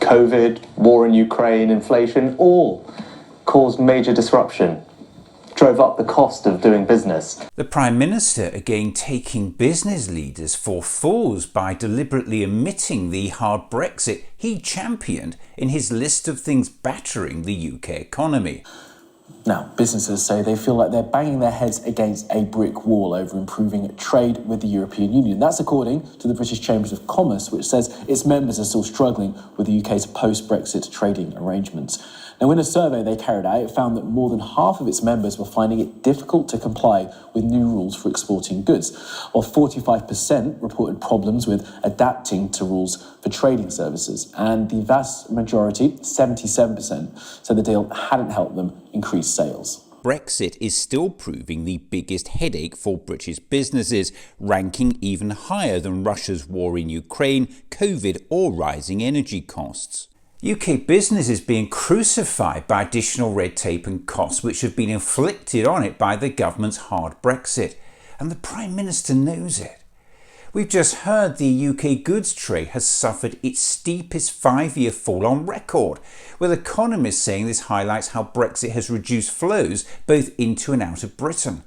COVID, war in Ukraine, inflation, all caused major disruption, drove up the cost of doing business. The Prime Minister again taking business leaders for fools by deliberately omitting the hard Brexit he championed in his list of things battering the UK economy. Now, businesses say they feel like they're banging their heads against a brick wall over improving trade with the European Union. That's according to the British Chambers of Commerce, which says its members are still struggling with the UK's post-Brexit trading arrangements. Now, in a survey they carried out, it found that more than half of its members were finding it difficult to comply with new rules for exporting goods, while 45% reported problems with adapting to rules for trading services. And the vast majority, 77%, said the deal hadn't helped them increase sales. Brexit is still proving the biggest headache for British businesses, ranking even higher than Russia's war in Ukraine, COVID or rising energy costs. UK business is being crucified by additional red tape and costs which have been inflicted on it by the government's hard Brexit, and the Prime Minister knows it. We've just heard the UK goods trade has suffered its steepest 5-year fall on record, with economists saying this highlights how Brexit has reduced flows both into and out of Britain.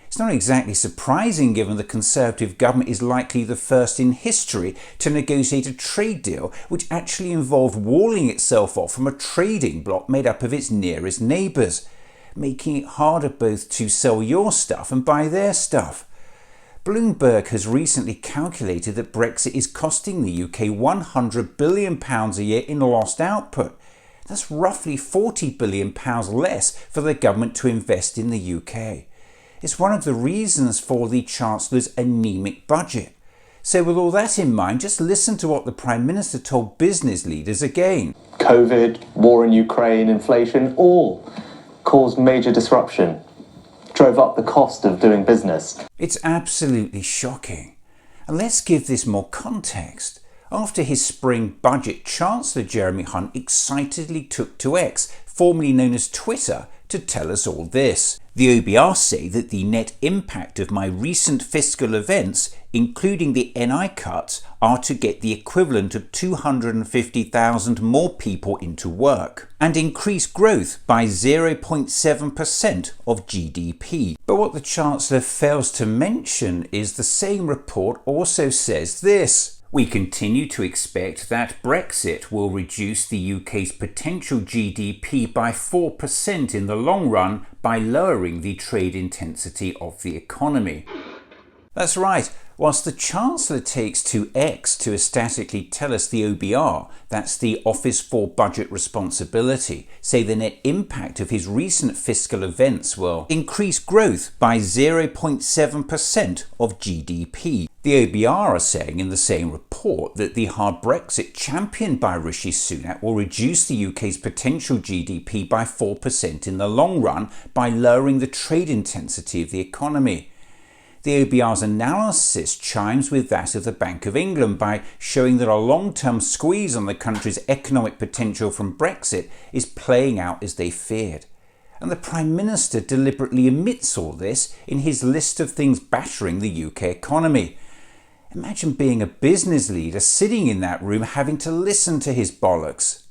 It's not exactly surprising given the Conservative government is likely the first in history to negotiate a trade deal which actually involved walling itself off from a trading bloc made up of its nearest neighbours, making it harder both to sell your stuff and buy their stuff. Bloomberg has recently calculated that Brexit is costing the UK £100 billion a year in lost output. That's roughly £40 billion less for the government to invest in the UK. It's one of the reasons for the Chancellor's anemic budget. So with all that in mind, just listen to what the Prime Minister told business leaders again. COVID, war in Ukraine, inflation, all caused major disruption, drove up the cost of doing business. It's absolutely shocking. And let's give this more context. After his spring budget, Chancellor Jeremy Hunt excitedly took to X, formerly known as Twitter, to tell us all this. The OBR say that the net impact of my recent fiscal events, including the NI cuts, are to get the equivalent of 250,000 more people into work and increase growth by 0.7% of GDP. But what the Chancellor fails to mention is the same report also says this. We continue to expect that Brexit will reduce the UK's potential GDP by 4% in the long run by lowering the trade intensity of the economy. That's right. Whilst the Chancellor takes to X to ecstatically tell us the OBR, that's the Office for Budget Responsibility, say the net impact of his recent fiscal events will increase growth by 0.7% of GDP. The OBR are saying in the same report that the hard Brexit championed by Rishi Sunak will reduce the UK's potential GDP by 4% in the long run by lowering the trade intensity of the economy. The OBR's analysis chimes with that of the Bank of England by showing that a long-term squeeze on the country's economic potential from Brexit is playing out as they feared. And the Prime Minister deliberately omits all this in his list of things battering the UK economy. Imagine being a business leader sitting in that room having to listen to his bollocks.